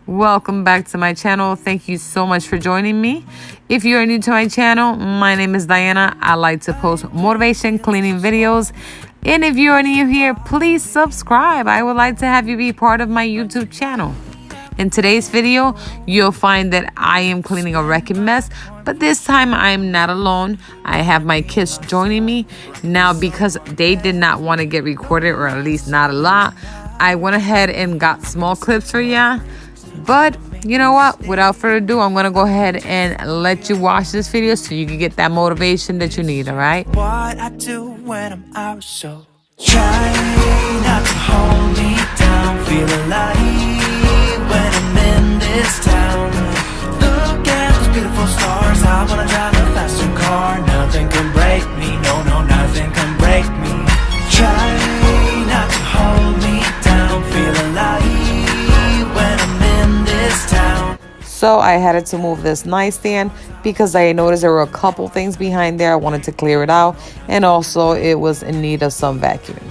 Welcome back to my channel. Thank you so much for joining me. If you are new to my channel, my name is Diana. I like to post motivation cleaning videos. And if you are new here, please subscribe. I would like to have you be part of my YouTube channel. In today's video, you'll find that I am cleaning a wrecking mess, but this time I'm not alone. I have my kids joining me. Now, because they did not want to get recorded, or at least not a lot, I went ahead and got small clips for ya. But you know what? Without further ado, I'm going to go ahead and let you watch this video so you can get that motivation that you need, all right? What I do when I'm out, so try not to hold me down. Feel alive when I'm in this town. Look at those beautiful stars. I want to drive a faster car. Nothing can break me. No, nothing can break me. Try not to hold me down. Feel alive when I'm in this town. So I had to move this nightstand because I noticed there were a couple things behind there. I wanted to clear it out, and also it was in need of some vacuuming.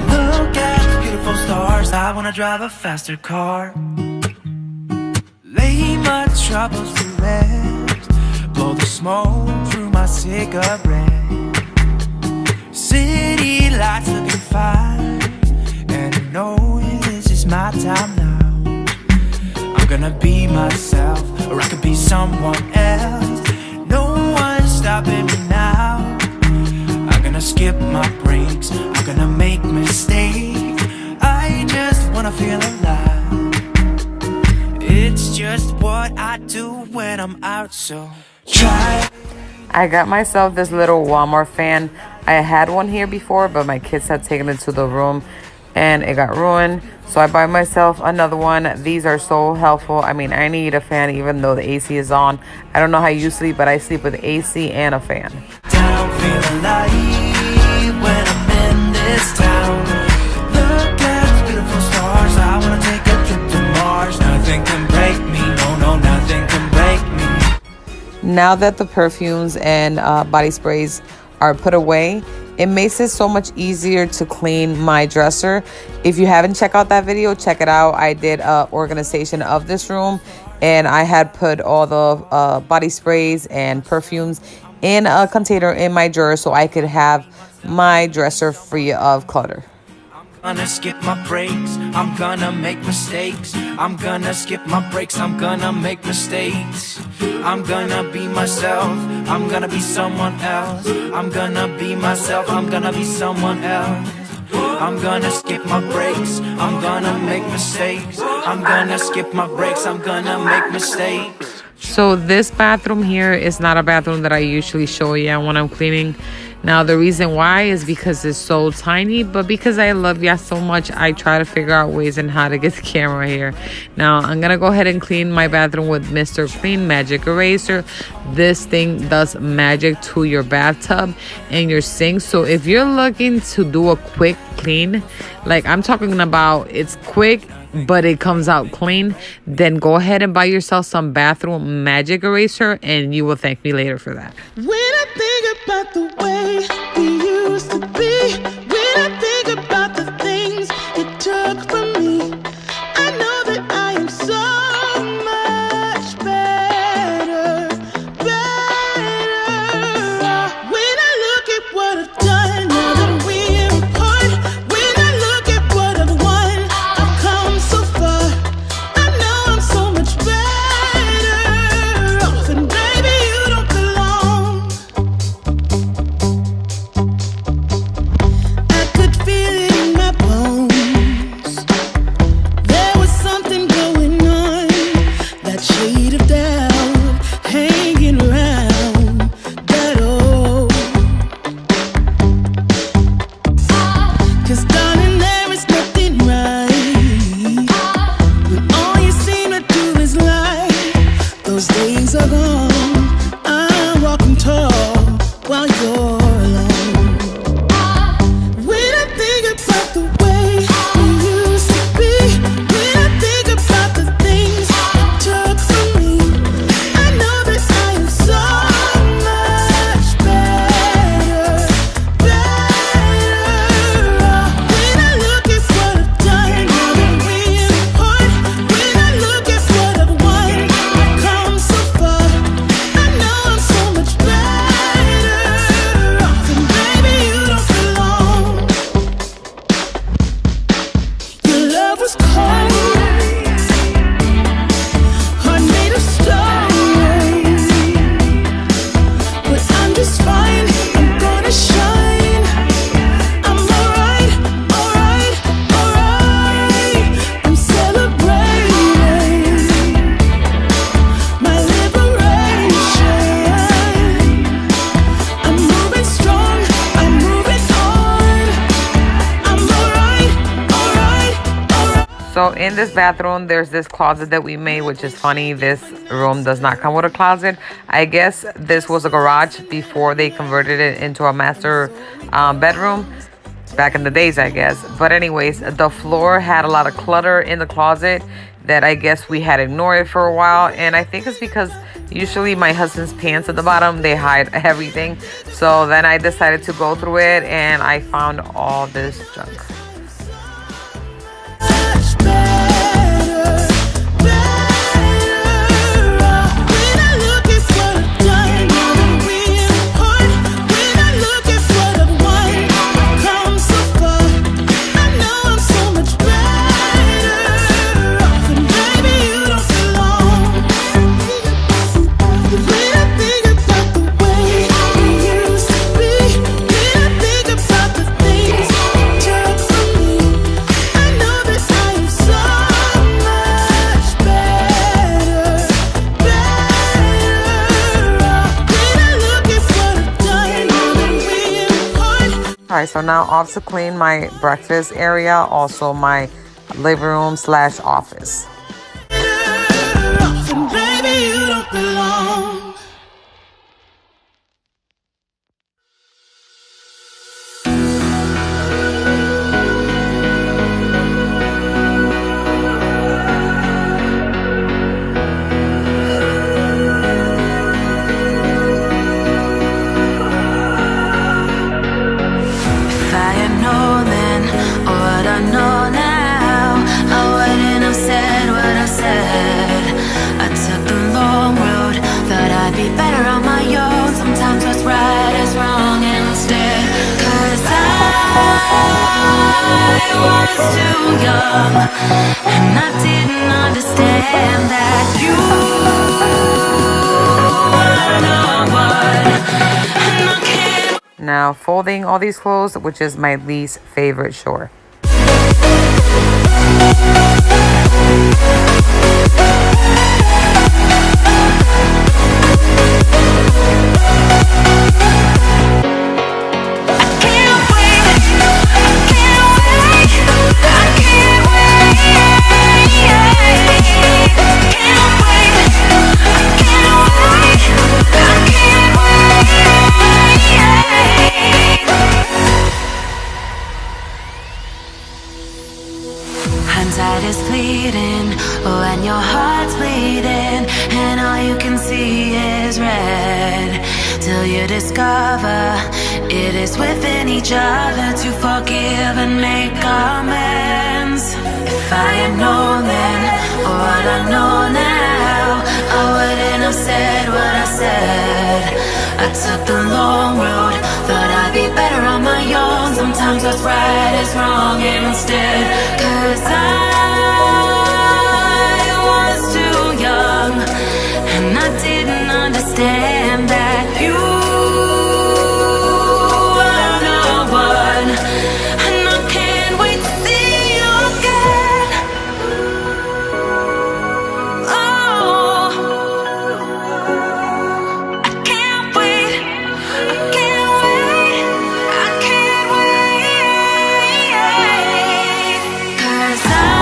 Look at the beautiful stars. I wanna drive a faster car. Lay my troubles to rest. Blow the smoke through my cigarette. City lights looking fine, and I know this is my time now. I'm gonna be myself, or I could be someone else. No one's stopping me now. I'm gonna skip my breaks, I'm gonna make mistakes. I just wanna feel alive. It's just what I do when I'm out, so try. I got myself this little Walmart fan. I had one here before, but my kids had taken it to the room and it got ruined. So I bought myself another one. These are so helpful. I mean, I need a fan even though the AC is on. I don't know how you sleep, but I sleep with AC and a fan. Down, feel alive when I'm in this town. Look at the beautiful stars. I wanna take a trip to Mars. Nothing can break me. No, nothing can break me. Now that the perfumes and body sprays are put away, it makes it so much easier to clean my dresser. If you haven't checked out that video, check it out. I did an organization of this room, and I had put all the body sprays and perfumes in a container in my drawer so I could have my dresser free of clutter. I'm gonna skip my breaks, I'm gonna make mistakes. I'm gonna skip my breaks, I'm gonna make mistakes. I'm gonna be myself, I'm gonna be someone else. I'm gonna be myself, I'm gonna be someone else. I'm gonna skip my breaks, I'm gonna make mistakes. I'm gonna skip my breaks, I'm gonna make mistakes. So this bathroom here is not a bathroom that I usually show you when I'm cleaning. Now, the reason why is because it's so tiny, but because I love ya so much, I try to figure out ways and how to get the camera here. Now, I'm going to go ahead and clean my bathroom with Mr. Clean Magic Eraser. This thing does magic to your bathtub and your sink. So if you're looking to do a quick clean, like I'm talking about it's quick, but it comes out clean, then go ahead and buy yourself some bathroom magic eraser, and you will thank me later for that. When I think about the way we used to be, when I think about the things you took from me, I know that I am so much better. When I look at what I've done, now that we're apart, when I look at what I've won, I've come so far. I know I'm so much better off, and baby, you don't belong. I could feel it in my bones. There was something going on, that shade of doubt hanging around that old. 'Cause darling, there is nothing right when all you seem to do is lie. Those days are gone. I'm walking tall while you're alone. When I think about the way we used to be, when I think about the things you took from me, I know that I am so much So in this bathroom, there's this closet that we made, which is funny. This room does not come with a closet. I guess this was a garage before they converted it into a master bedroom. Back in the days, I guess. But anyways, the floor had a lot of clutter in the closet that I guess we had ignored for a while. And I think it's because usually my husband's pants at the bottom, they hide everything. So then I decided to go through it and I found all this junk. Alright, so now off to clean my breakfast area, also my living room / office. And I didn't understand that you were the one. And I can't. Now folding all these clothes, which is my least favorite chore. Hindsight is fleeting when your heart's bleeding and all you can see is red, till you discover it is within each other to forgive and make amends. If I had known then what I know now, I wouldn't have said what I said. I took the long road, thought I'd be better on my own. Sometimes what's right is wrong instead, 'cause I was too young and I didn't understand that you were the one. And I can't wait to see you again. Oh, I can't wait, I can't wait, I can't wait, 'cause I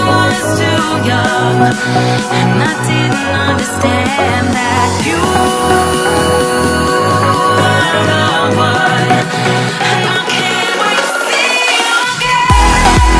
was too young and I didn't understand that you were the one. And I can't wait to see you can't wait.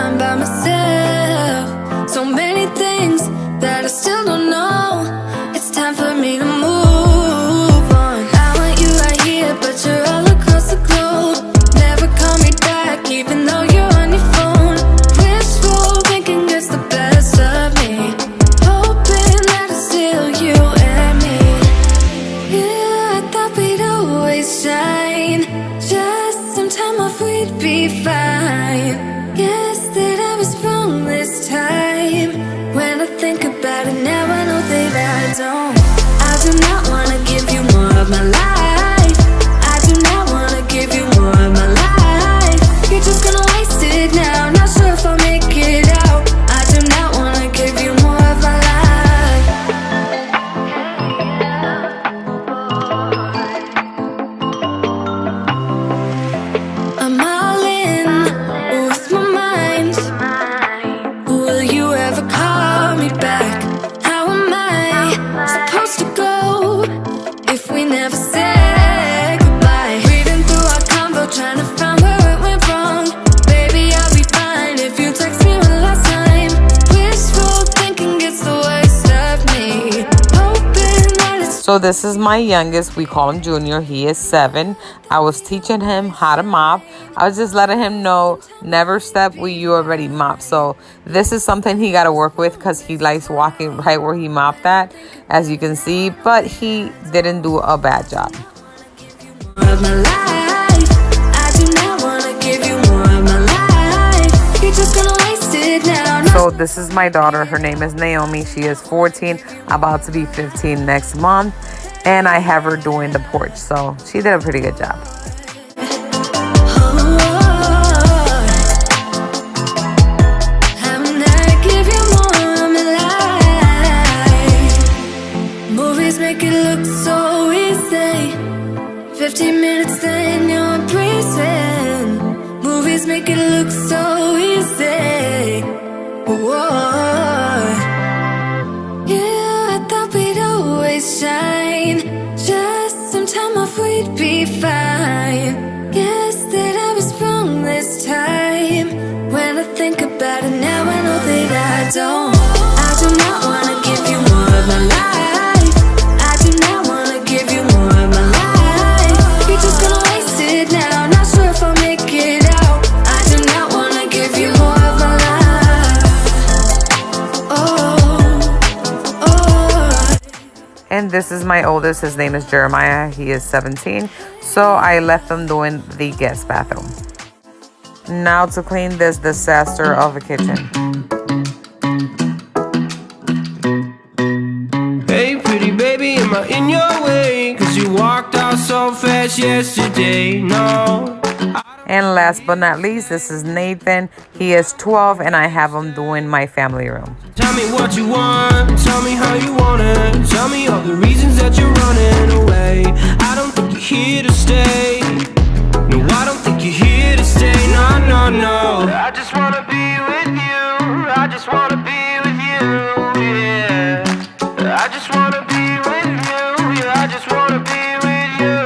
time by myself. So many things that I still don't know. It's time for me to move on. I want you right here, but you're all across the globe. Never call me back, even though you're on your phone. Wishful thinking gets the best of me, hoping that it's still you and me. Yeah, I thought we'd always shine, just some time off we'd be fine. Guess that I was wrong this time. When I think about it now, I know that I don't. I do not wanna give you more of my life. I do not wanna give you more of my life. You're just gonna waste it now, not sure if I'll make it out. I do not wanna give you more of my life. I'm all in with my mind. Will you ever call me back? How am I supposed to go if we never say goodbye? Reading through our convo, trying to find where it went wrong. Baby, I'll be fine if you text me one last time. Wishful thinking gets the worst of me, hoping that it's So this is my youngest. We call him Junior. He is 7. I was teaching him how to mop. I was just letting him know, never step where you already mop. So this is something he got to work with because he likes walking right where he mopped at, as you can see. But he didn't do a bad job. more of my life. I do not wanna give you more of my life. You're just gonna waste it now. So this is my daughter. Her name is Naomi. She is 14, about to be 15 next month. And I have her doing the porch. So she did a pretty good job. I'm not give you more of my life. Movies make it look so easy. 15 minutes then you're breezing. Movies make it look so easy. Whoa. Yeah, I thought we'd always shine, just some time off we'd be fine. Guess that I was wrong this time. When I think about it now, I know that I don't. I do not wanna give you more of my life. I do not wanna give you more of my life. You're just gonna waste it now, not sure if I'll make it out. I do not wanna give you more of my life. Oh. And this is my oldest. His name is Jeremiah. He is 17. So I left him doing the guest bathroom. Now to clean this disaster of a kitchen. Hey pretty baby, am I in your way? Cause you walked out so fast yesterday, no. And last but not least, this is Nathan. He is 12 and I have him doing my family room. Tell me what you want, tell me how you want it. Tell me all the reasons that you're running away. I don't think you're here to stay. No, I don't think you're here to stay. No, no, no. I just wanna be with you. I just wanna be with you, yeah. I just wanna be with you. Yeah, I just wanna be with you.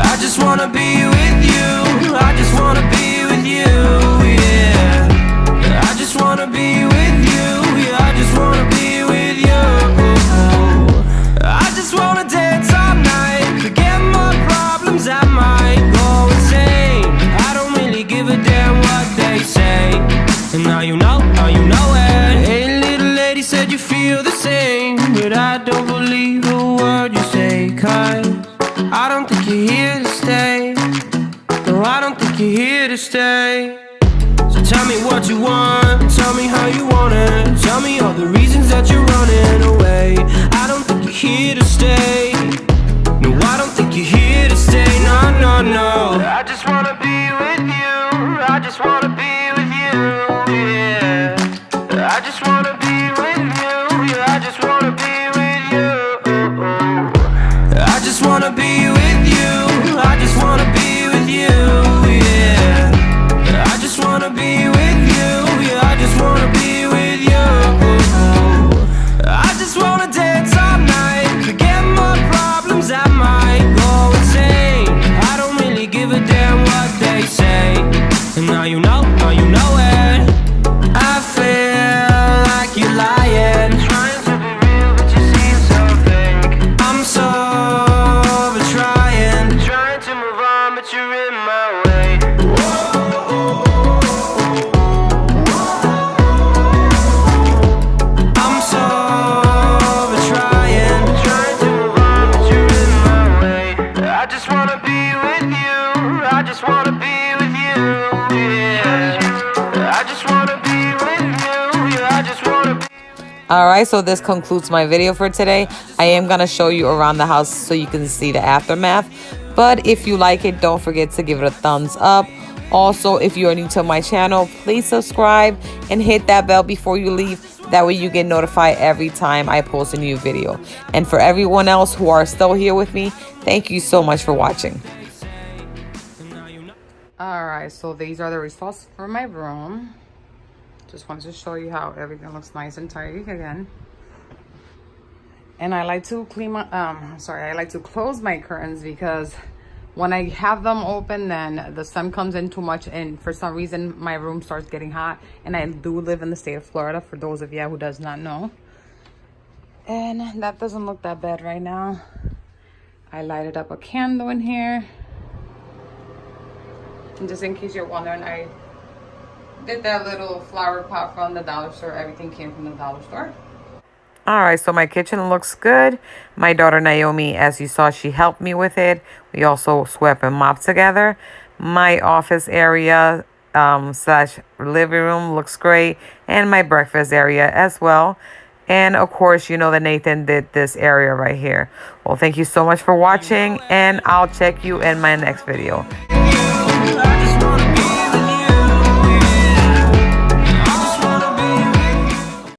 I just wanna be with you. I just wanna be with you, yeah. I just wanna be with you. Yeah, I just wanna be with you. I just wanna dance all night, forget my problems, I might go insane. I don't really give a damn what they say. And now you know it. Hey little lady, said you feel the same, but I don't believe a word you say. Cause I don't think you're here to stay. No, I don't think you're here to stay. So tell me what you want, tell me how you want it. Tell me all the reasons that you're running away. I don't think you're here to stay. No, I don't think you're here to stay. No, no, no. I just wanna be with you. I just wanna be with you, yeah. I just wanna be with you. Yeah, I just wanna be with you. I just wanna be with you. I just wanna be with you, yeah. I just wanna be with you. Yeah, I just wanna be with you. I just wanna dance all night, forget my problems, I might go insane. I don't really give a damn what they say. And now you know All right, so this concludes my video for today. I am going to show you around the house so you can see the aftermath. But if you like it, don't forget to give it a thumbs up. Also, if you are new to my channel, please subscribe and hit that bell before you leave. That way you get notified every time I post a new video. And for everyone else who are still here with me, thank you so much for watching. Alright, so these are the results for my room. Just wanted to show you how everything looks nice and tidy again. And I like to clean my, I like to close my curtains because when I have them open, then the sun comes in too much, and for some reason my room starts getting hot. And I do live in the state of Florida, for those of you who does not know. And that doesn't look that bad right now. I lighted up a candle in here. And just in case you're wondering, I did that little flower pot from the dollar store. Everything came from the dollar store. All right, so my kitchen looks good. My daughter Naomi, as you saw, she helped me with it. We also swept and mopped together. My office area slash living room looks great. And my breakfast area as well. And of course, you know that Nathan did this area right here. Well, thank you so much for watching, and I'll check you in my next video.